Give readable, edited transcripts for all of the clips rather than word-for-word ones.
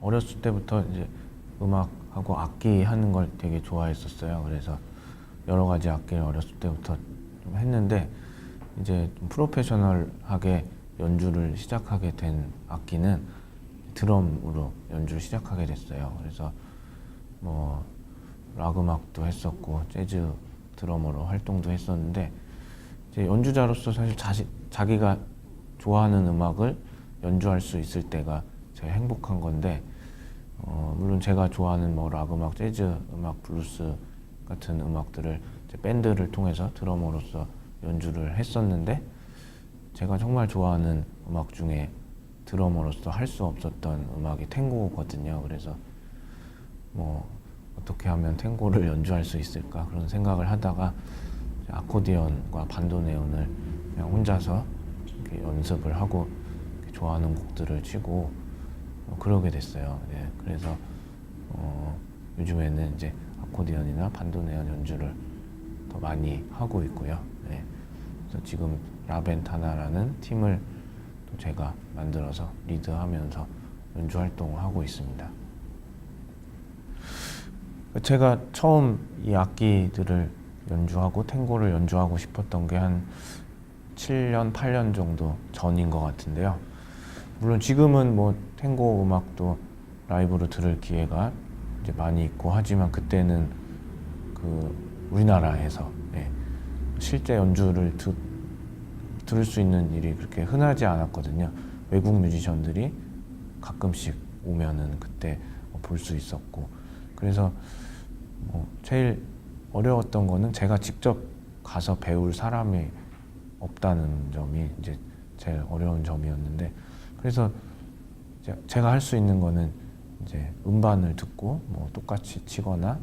어렸을 때부터 이제 음악하고 악기 하는 걸 되게 좋아했었어요. 그래서 여러 가지 악기를 어렸을 때부터 좀 했는데 이제 좀 프로페셔널하게 연주를 시작하게 된 악기는 드럼으로 연주를 시작하게 됐어요. 그래서 뭐 락 음악도 했었고 재즈 드러머로 활동도 했었는데 이제 연주자로서 사실 자기가 좋아하는 음악을 연주할 수 있을 때가 제일 행복한 건데 물론 제가 좋아하는 뭐 락 음악, 재즈 음악, 블루스 같은 음악들을 이제 밴드를 통해서 드러머로서 연주를 했었는데 제가 정말 좋아하는 음악 중에 드러머로서 할 수 없었던 음악이 탱고거든요. 그래서 뭐 어떻게 하면 탱고를 연주할 수 있을까 그런 생각을 하다가 아코디언과 반도네온을 그냥 혼자서 이렇게 연습을 하고 이렇게 좋아하는 곡들을 치고 그러게 됐어요. 네, 그래서 요즘에는 이제 아코디언이나 반도네온 연주를 더 많이 하고 있고요. 네, 그래서 지금 라벤타나라는 팀을 또 제가 만들어서 리드하면서 연주 활동을 하고 있습니다. 제가 처음 이 악기들을 연주하고 탱고를 연주하고 싶었던 게 한 7년, 8년 정도 전인 것 같은데요. 물론 지금은 뭐 탱고 음악도 라이브로 들을 기회가 이제 많이 있고 하지만 그때는 그 우리나라에서 실제 연주를 들을 수 있는 일이 그렇게 흔하지 않았거든요. 외국 뮤지션들이 가끔씩 오면은 그때 볼 수 있었고 그래서 제일 어려웠던 거는 제가 직접 가서 배울 사람이 없다는 점이 이제 제일 어려운 점이었는데 그래서 제가 할 수 있는 거는 이제 음반을 듣고 뭐 똑같이 치거나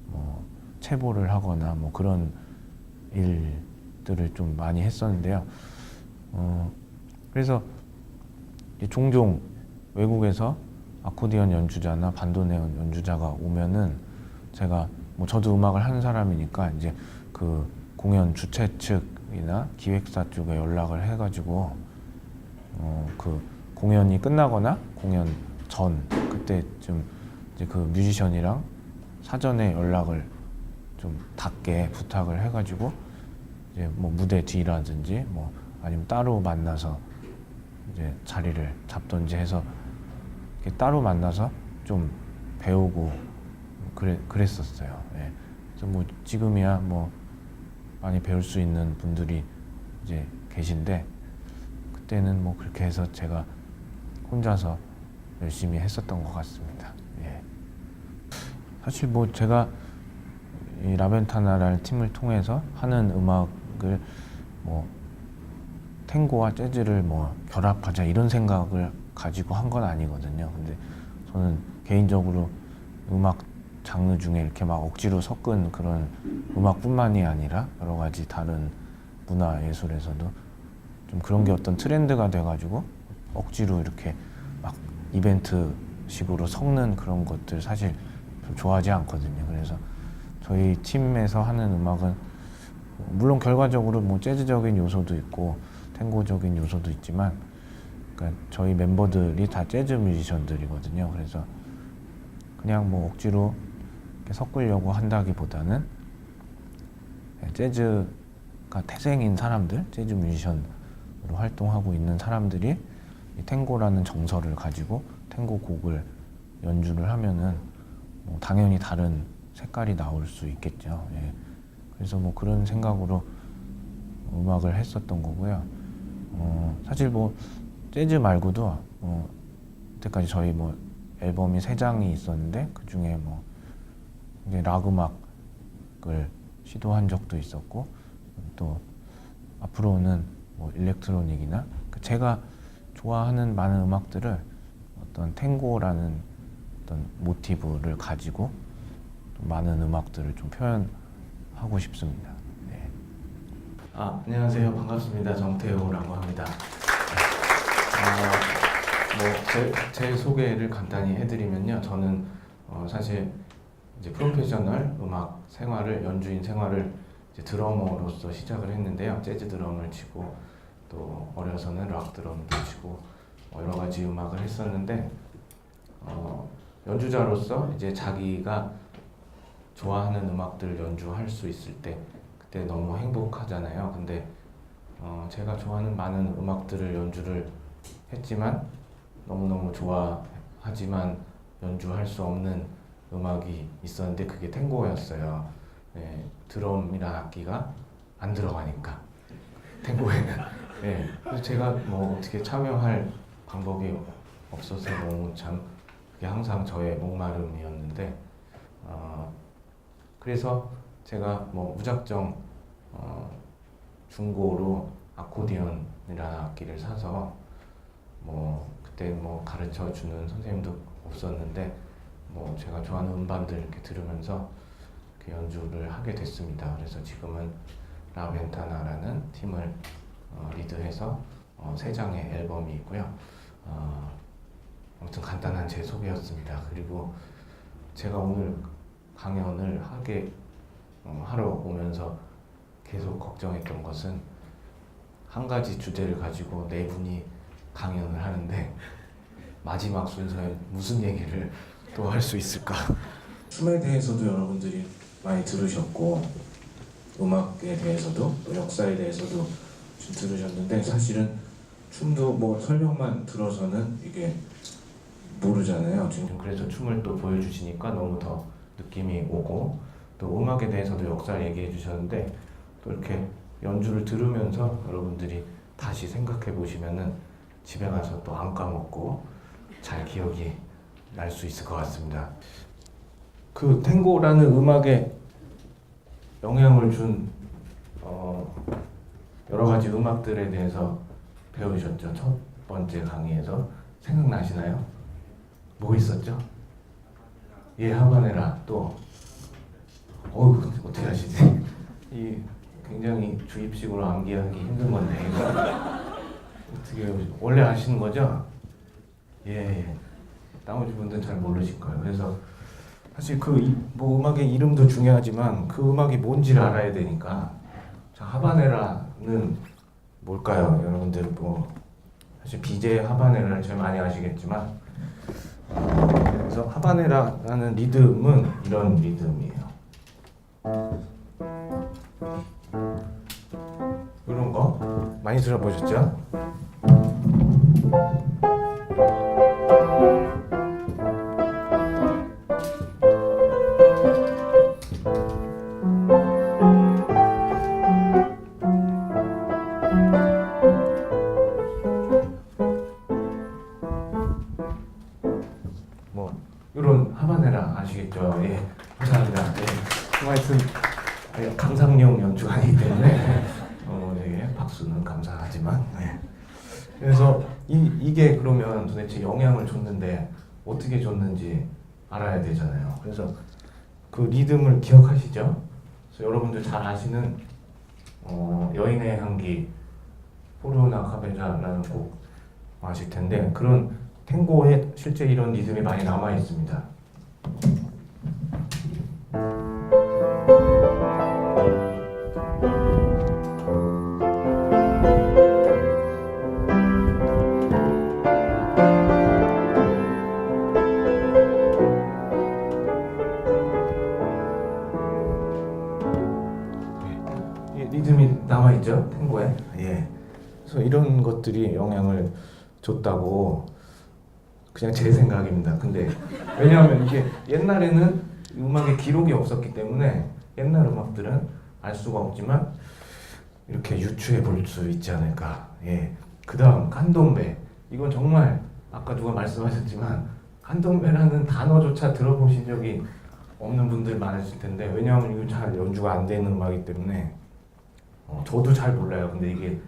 뭐 체보를 하거나 뭐 그런 일들을 좀 많이 했었는데요. 그래서 종종 외국에서 아코디언 연주자나 반도네온 연주자가 오면은 제가 뭐 저도 음악을 하는 사람이니까 이제 그 공연 주최 측이나 기획사 쪽에 연락을 해가지고 그 공연이 끝나거나 공연 전 그때쯤 이제 그 뮤지션이랑 사전에 연락을 좀 닿게 부탁을 해가지고 이제 뭐 무대 뒤라든지 뭐 아니면 따로 만나서 이제 자리를 잡던지 해서 이렇게 따로 만나서 좀 배우고 그랬었어요. 예. 그래서 뭐 지금이야 뭐 많이 배울 수 있는 분들이 이제 계신데 그때는 뭐 그렇게 해서 제가 혼자서 열심히 했었던 것 같습니다. 예. 사실 뭐 제가 이 라벤타나라는 팀을 통해서 하는 음악을 뭐 탱고와 재즈를 뭐 결합하자 이런 생각을 가지고 한 건 아니거든요. 근데 저는 개인적으로 음악 장르 중에 이렇게 막 억지로 섞은 그런 음악뿐만이 아니라 여러 가지 다른 문화 예술에서도 좀 그런 게 어떤 트렌드가 돼가지고 억지로 이렇게 막 이벤트식으로 섞는 그런 것들 사실 좀 좋아하지 않거든요. 그래서 저희 팀에서 하는 음악은 물론 결과적으로 뭐 재즈적인 요소도 있고 탱고적인 요소도 있지만 그러니까 저희 멤버들이 다 재즈 뮤지션들이거든요. 그래서 그냥 뭐 억지로 이렇게 섞으려고 한다기보다는 재즈가 태생인 사람들, 재즈 뮤지션으로 활동하고 있는 사람들이 이 탱고라는 정서를 가지고 탱고 곡을 연주를 하면은 뭐 당연히 다른 색깔이 나올 수 있겠죠. 예. 그래서 뭐 그런 생각으로 음악을 했었던 거고요. 사실 뭐 재즈 말고도 그때까지 저희 뭐 앨범이 3장이 있었는데 그 중에 뭐 이제 락 음악을 시도한 적도 있었고 또 앞으로는 뭐 일렉트로닉이나 제가 좋아하는 많은 음악들을 어떤 탱고라는 어떤 모티브를 가지고 많은 음악들을 좀 표현하고 싶습니다. 네. 안녕하세요. 반갑습니다. 정태호라고 합니다. 제 소개를 간단히 해드리면요. 저는 사실 이제 프로페셔널 음악 생활을 연주인 생활을 이제 드러머로서 시작을 했는데요. 재즈 드럼을 치고 또 어려서는 락 드럼도 치고 여러 가지 음악을 했었는데 연주자로서 이제 자기가 좋아하는 음악들을 연주할 수 있을 때 그때 너무 행복하잖아요. 근데 제가 좋아하는 많은 음악들을 연주를 했지만 너무너무 좋아하지만 연주할 수 없는 음악이 있었는데 그게 탱고였어요. 네, 드럼이라는 악기가 안 들어가니까 탱고에는. 네, 그래서 제가 뭐 어떻게 참여할 방법이 없어서 너무 참 그게 항상 저의 목마름이었는데 그래서 제가 뭐 무작정 중고로 아코디언이라는 악기를 사서 뭐 그때 뭐 가르쳐 주는 선생님도 없었는데 뭐 제가 좋아하는 음반들 이렇게 들으면서 이렇게 연주를 하게 됐습니다. 그래서 지금은 라벤타나라는 팀을 리드해서 3장의 앨범이 있고요. 아무튼 간단한 제 소개였습니다. 그리고 제가 오늘 강연을 하러 오면서 계속 걱정했던 것은 한 가지 주제를 가지고 4분이 강연을 하는데 마지막 순서에 무슨 얘기를 또 할 수 있을까? 춤에 대해서도 여러분들이 많이 들으셨고 음악에 대해서도 또 역사에 대해서도 좀 들으셨는데 사실은 춤도 뭐 설명만 들어서는 이게 모르잖아요. 지금 그래서 춤을 또 보여주시니까 너무 더 느낌이 오고 또 음악에 대해서도 역사를 얘기해 주셨는데 또 이렇게 연주를 들으면서 여러분들이 다시 생각해 보시면은 집에 가서 또 안 까먹고 잘 기억이 날 수 있을 것 같습니다. 그 탱고라는 음악에 영향을 준 여러 가지 음악들에 대해서 배우셨죠? 첫 번째 강의에서 생각나시나요? 뭐 있었죠? 예, 하바네라. 또 어떻게 하시지? 이 굉장히 주입식으로 암기하기 힘든 건데 이거 어떻게 원래 아시는 거죠? 예. 나머지 분들은 잘 모르실 거예요. 그래서 사실 뭐 음악의 이름도 중요하지만 그 음악이 뭔지를 알아야 되니까. 자, 하바네라는 뭘까요? 여러분들 뭐 사실 BJ 하바네라를 제일 많이 아시겠지만 그래서 하바네라라는 리듬은 이런 리듬이에요. 이런 거 많이 들어보셨죠? 뭐 이런 하바네라 아시겠죠? 예, 감사합니다. 예, 하여튼 감상용 연주가 아니기 때문에 되게 박수는 감사하지만 그래서 이게 그러면 도대체 영향을 줬는데 어떻게 줬는지 알아야 되잖아요. 그래서 그 리듬을 기억하시죠? 그래서 여러분들 잘 아시는 여인의 향기 포르나 카베자라는 곡 아실 텐데 그런 탱고에 실제 이런 리듬이 많이 남아 있습니다. 리듬이 남아 있죠, 탱고에. 예. 그래서 이런 것들이 영향을 줬다고 그냥 제 생각입니다. 근데 왜냐하면 이게 옛날에는 음악의 기록이 없었기 때문에 옛날 음악들은 알 수가 없지만 이렇게 유추해 볼 수 있지 않을까. 예. 그다음 칸돔베. 이건 정말 아까 누가 말씀하셨지만 칸돔베라는 단어조차 들어보신 적이 없는 분들 많으실 텐데 왜냐하면 이거 잘 연주가 안 되는 음악이기 때문에 저도 잘 몰라요. 근데 이게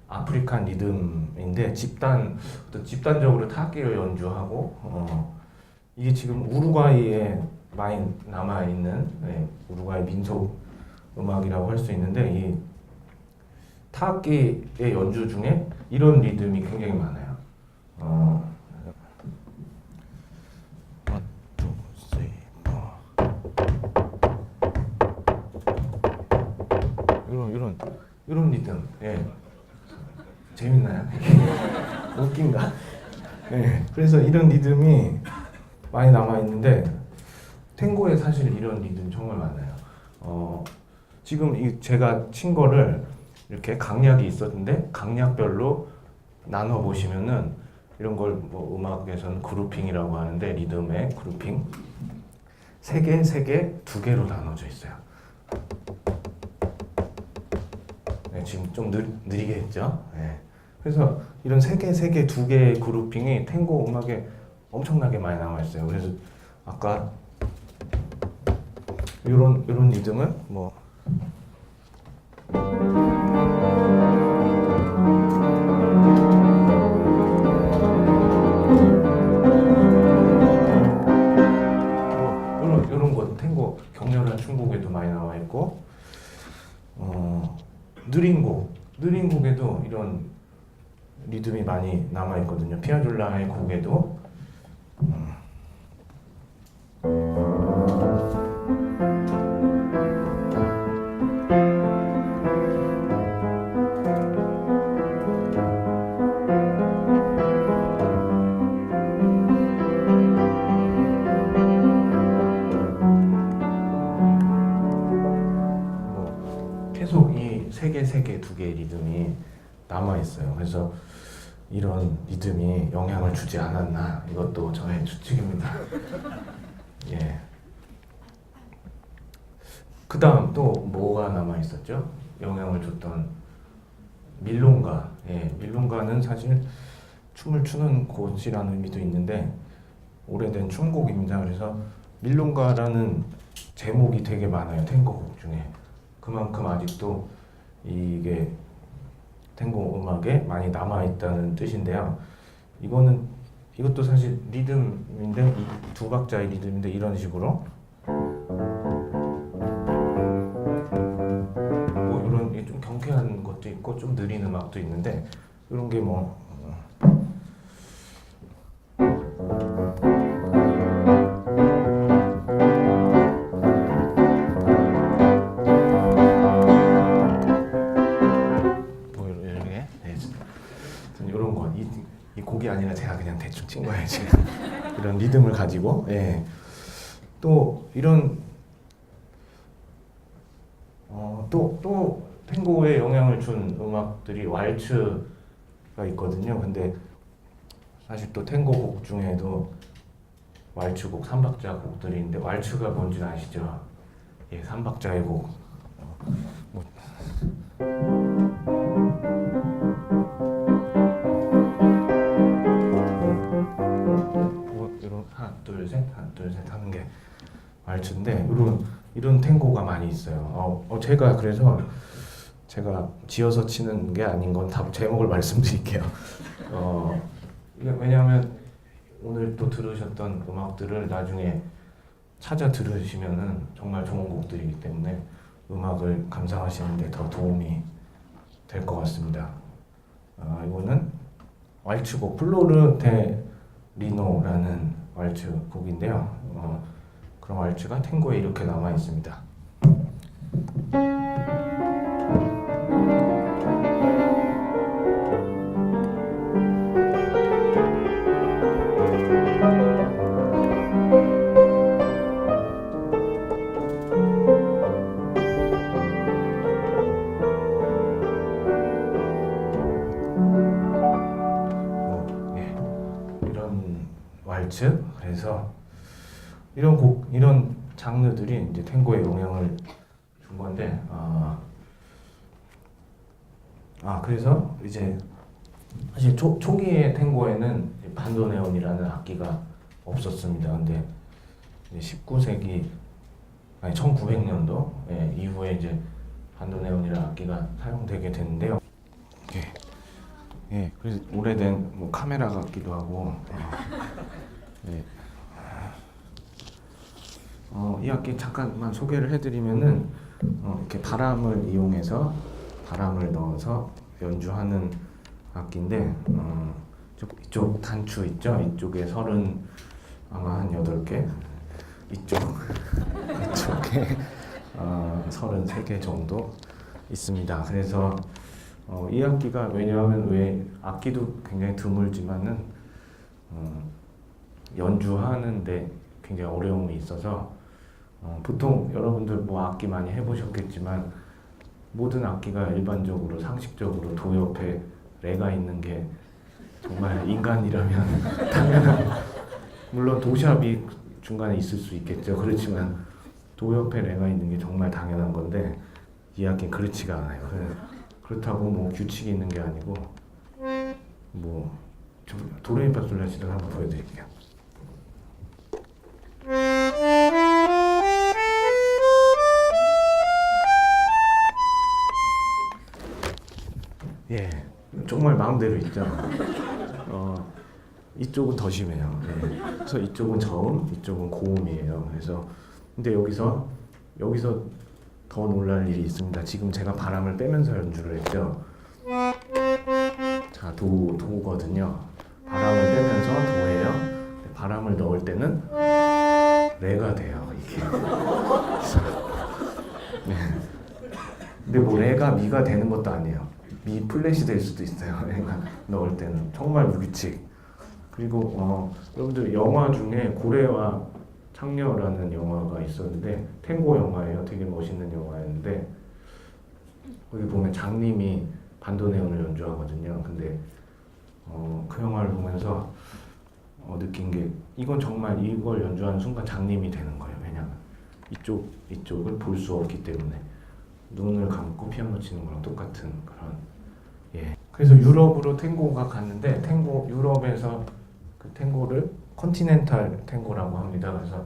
아프리칸 리듬인데 집단적으로 타악기를 연주하고 이게 지금 우루과이에 많이 남아 있는 우루과이 민속 음악이라고 할 수 있는데 이 타악기의 연주 중에 이런 리듬이 굉장히 많아요. 이런 리듬. 예. 재밌나요? 웃긴가? 네. 그래서 이런 리듬이 많이 남아 있는데 탱고에 사실 이런 리듬 정말 많아요. 지금 제가 친 거를 이렇게 강약이 있었는데 강약별로 나눠 보시면은 이런 걸 뭐 음악에서는 그루핑이라고 하는데 리듬의 그루핑 3개, 3개, 2개로 나눠져 있어요. 네, 지금 좀 느리게 했죠. 네. 그래서 이런 3개, 3개, 2개의 그루핑이 탱고 음악에 엄청나게 많이 남아 있어요. 그래서 아까 이런 리듬은 뭐 이런 거 탱고 격렬한 춤곡에도 많이 나와 있고 느린 곡에도 이런 리듬이 많이 남아 있거든요. 피아졸라의 곡에도 계속 이 3개, 3개, 2개의 리듬이 남아 있어요. 그래서 이런 리듬이 영향을 주지 않았나 이것도 저의 추측입니다. 예. 그 다음 또 뭐가 남아 있었죠? 영향을 줬던 밀롱가. 예, 밀롱가는 사실 춤을 추는 곳이라는 의미도 있는데 오래된 춤곡입니다. 그래서 밀롱가라는 제목이 되게 많아요. 탱고곡 중에. 그만큼 아직도 이게 탱고 음악에 많이 남아 있다는 뜻인데요. 이것도 사실 리듬인데 이 2박자의 리듬인데 이런 식으로 뭐 이런 좀 경쾌한 것도 있고 좀 느린 음악도 있는데 이런 게 뭐 이런 거, 이 곡이 아니라 제가 그냥 대충 친 거예요 지금. 이런 리듬을 가지고. 예. 또 이런 또 탱고에 영향을 준 음악들이 왈츠가 있거든요. 근데 사실 또 탱고 곡 중에도 왈츠곡 3박자 곡들이 있는데 왈츠가 뭔지 아시죠? 예, 3박자의 곡. 뭐 이런 하나 둘 셋 하는 게 왈츠인데 이런 탱고가 많이 있어요. 제가 그래서 제가 지어서 치는 게 아닌 건 다 제목을 말씀드릴게요. 왜냐하면 오늘 또 들으셨던 음악들을 나중에 찾아 들으시면은 정말 좋은 곡들이기 때문에 음악을 감상하시는데 더 도움이 될 것 같습니다. 이거는 왈츠곡 플로르 데 리노라는 왈츠 곡인데요. 그런 왈츠가 탱고에 이렇게 남아 있습니다. 이런 왈츠, 그래서 이런 장르들이 이제 탱고에 영향을 준 건데, 그래서 이제 사실 초기의 탱고에는 반도네온이라는 악기가 없었습니다. 근데 19세기 아니 1900년도 이후에 이제 반도네온이라는 악기가 사용되게 됐는데요. 예, 그래서 오래된 뭐 카메라 같기도 하고. 예. 이 악기 잠깐만 소개를 해드리면은 이렇게 바람을 이용해서 바람을 넣어서 연주하는 악기인데 이쪽 단추 있죠? 이쪽에 아마 한 8개, 이쪽에 33개 정도 있습니다. 그래서 이 악기가 왜냐하면 왜 악기도 굉장히 드물지만은 연주하는데 굉장히 어려움이 있어서 보통 여러분들 뭐 악기 많이 해보셨겠지만 모든 악기가 일반적으로 상식적으로 도 옆에 레가 있는 게 정말 인간이라면 당연한, 물론 도샵이 중간에 있을 수 있겠죠. 그렇지만 도 옆에 레가 있는 게 정말 당연한 건데 이 악기는 그렇지가 않아요. 그렇다고 뭐 규칙이 있는 게 아니고 뭐 도레미파솔라시도 한번 보여드릴게요. 예, 정말 마음대로 있죠. 이쪽은 더 심해요. 예. 그래서 이쪽은 저음, 이쪽은 고음이에요. 그래서 근데 여기서 더 놀랄 일이 있습니다. 지금 제가 바람을 빼면서 연주를 했죠. 자, 도거든요. 바람을 빼면서 도예요. 바람을 넣을 때는 레가 돼요. 이게. 네. 근데 뭐 레가 미가 되는 것도 아니에요. 미 플랫이 될 수도 있어요. 레가 넣을 때는 정말 무규칙. 그리고 여러분들 영화 중에 고래와 창녀라는 영화가 있었는데 탱고 영화예요. 되게 멋있는 영화였는데 거기 보면 장님이 반도네온을 연주하거든요. 근데 그 영화를 보면서 느낀 게 이건 정말 이걸 연주하는 순간 장님이 되는 거예요. 왜냐면 이쪽을 볼 수 없기 때문에 눈을 감고 피아노 치는 거랑 똑같은 그런. 예. 그래서 유럽으로 탱고가 갔는데 유럽에서 그 탱고를 컨티넨탈 탱고라고 합니다. 그래서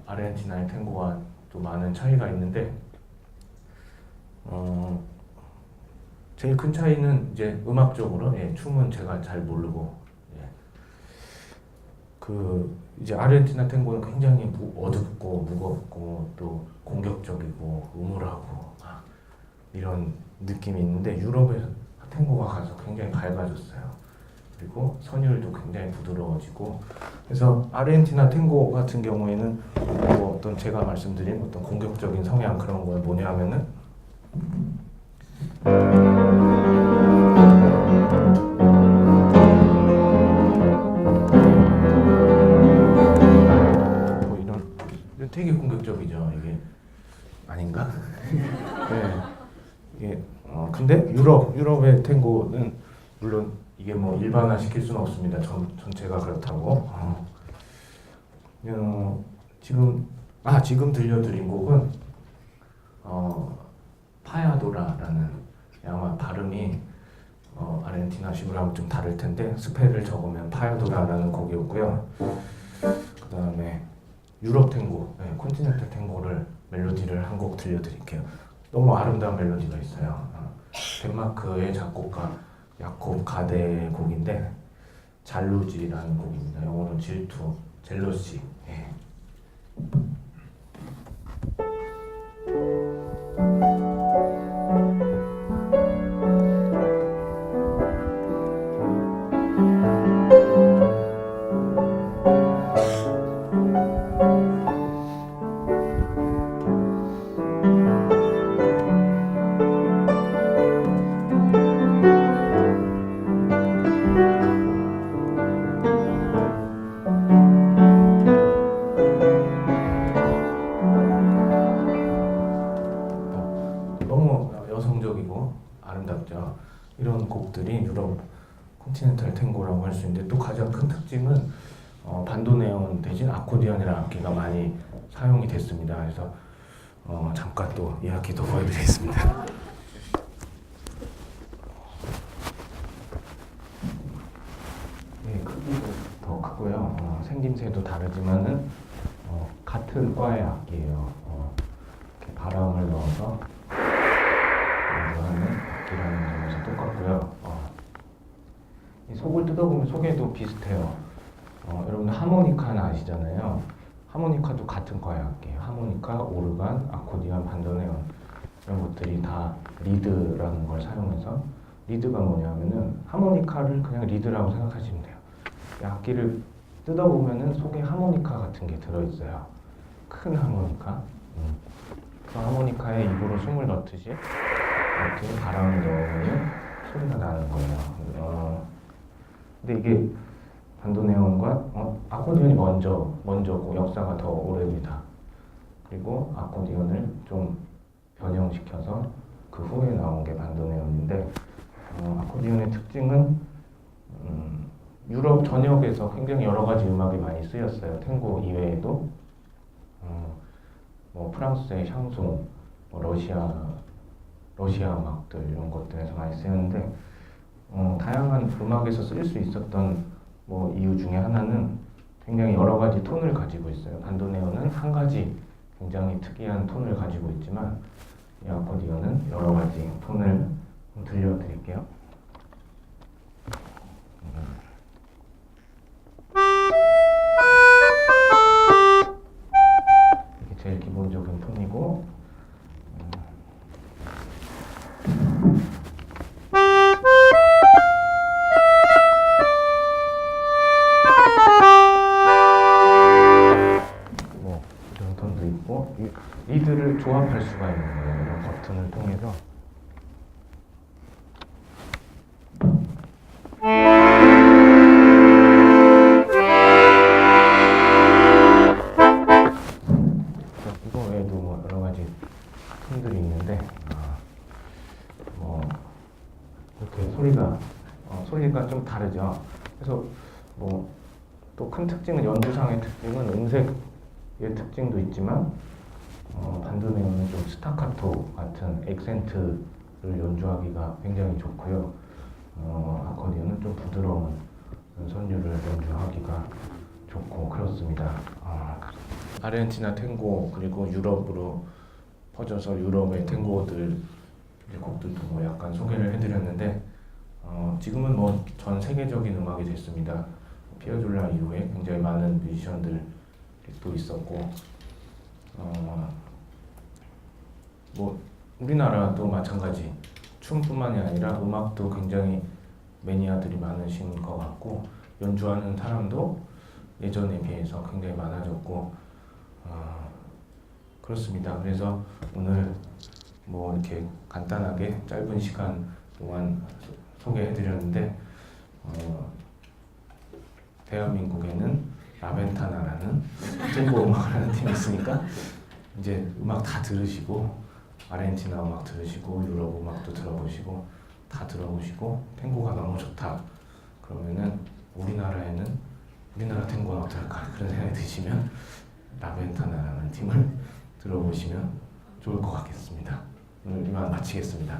아르헨티나의 탱고와 또 많은 차이가 있는데 제일 큰 차이는 이제 음악적으로, 예, 춤은 제가 잘 모르고, 예. 그 이제 아르헨티나 탱고는 굉장히 어둡고 무겁고 또 공격적이고 음울하고 이런 느낌이 있는데 유럽에서 탱고가 가서 굉장히 밝아졌어요. 그리고 선율도 굉장히 부드러워지고, 그래서 아르헨티나 탱고 같은 경우에는 뭐 어떤 제가 말씀드린 어떤 공격적인 성향 그런 건 뭐냐면은 뭐 이런 되게 공격적이죠. 이게 아닌가? 네. 이게 근데 유럽의 탱고는 물론 이게 뭐 일반화 시킬 수는 없습니다. 전체가 그렇다고. 지금 들려드린 곡은 파야도라라는, 아마 발음이 아르헨티나식으로 좀 다를 텐데 스펠을 적으면 파야도라라는 곡이었고요. 그 다음에 유럽 탱고, 네, 콘티넨탈 탱고를 멜로디를 한 곡 들려드릴게요. 너무 아름다운 멜로디가 있어요. 덴마크의 작곡가 야콥 가데의 곡인데 잘루지라는 곡입니다. 영어로는 질투, 젤러시. 예. 너무 여성적이고 아름답죠. 이런 곡들이 유럽 콘티넨탈 탱고라고 할 수 있는데 또 가장 큰 특징은 반도네온 대신 아코디언이라는 악기가 많이 사용이 됐습니다. 그래서 잠깐 또 이 악기도 보여드리겠습니다. 네, 크기도 더 크고요. 생김새도 다르지만은 같은 과의 악기예요. 이렇게 바람을 넣어서 연주하는 악기라는 점에서 똑같고요. 이 속을 뜯어보면 속에도 비슷해요. 여러분 하모니카는 아시잖아요. 하모니카도 같은 과의 악기예요. 하모니카, 오르간, 아코디언, 반도네온 이런 것들이 다 리드라는 걸 사용해서, 리드가 뭐냐면은 하모니카를 그냥 리드라고 생각하시면 돼요. 이 악기를 뜯어보면은 속에 하모니카 같은 게 들어있어요. 큰 하모니카. 그 하모니카에 입으로 숨을 넣듯이 이렇게 바람을 넣으면 소리가 나는 거예요. 근데 이게 반도네온과 아코디언이 먼저고 역사가 더 오래입니다. 그리고 아코디언을 좀 변형시켜서 그 후에 나온 게 반도네온인데 아코디언의 특징은 유럽 전역에서 굉장히 여러 가지 음악이 많이 쓰였어요. 탱고 이외에도 뭐 프랑스의 샹송, 뭐 러시아 음악들 이런 것들에서 많이 쓰였는데 다양한 음악에서 쓸 수 있었던 뭐 이유 중에 하나는 굉장히 여러 가지 톤을 가지고 있어요. 반도네온은 한 가지 굉장히 특이한 톤을 가지고 있지만 이 아코디언은 여러 가지 톤을 들려드릴게요. 이게 제일 기본적인 톤이고 뭐 이런 톤도 있고 리드를 조합할 수가 있는 거예요. 이런 버튼을 통해서 이거 외에도 뭐 여러 가지 톤들이 있는데 뭐 이렇게 소리가 좀 다르죠. 그래서 뭐 또 큰 특징은 연주상의 특징은 음색의 특징도 있지만 반도네온은 좀 스타카토 같은 액센트를 연주하기가 굉장히 좋고요. 아코디언은 좀 부드러운 선율을 연주하기가 좋고 그렇습니다. 아르헨티나 탱고 그리고 유럽으로 퍼져서 유럽의 탱고들 곡들도 뭐 약간 소개를 해드렸는데 지금은 뭐 전 세계적인 음악이 됐습니다. 피아졸라 이후에 굉장히 많은 뮤지션들이 또 있었고 뭐 우리나라도 마찬가지 춤뿐만이 아니라 음악도 굉장히 매니아들이 많으신 것 같고 연주하는 사람도 예전에 비해서 굉장히 많아졌고 그렇습니다. 그래서 오늘 뭐 이렇게 간단하게 짧은 시간 동안 소개해드렸는데 대한민국에는 라벤타나라는 탱고 음악을 하는 팀이 있으니까 이제 음악 다 들으시고 아르헨티나 음악 들으시고 유럽 음악도 들어보시고 다 들어보시고 탱고가 너무 좋다 그러면은 우리나라에는 우리나라 탱고가 어떨까 그런 생각이 드시면 라벤타나라는 팀을 들어보시면 좋을 것 같겠습니다. 오늘 이만 마치겠습니다.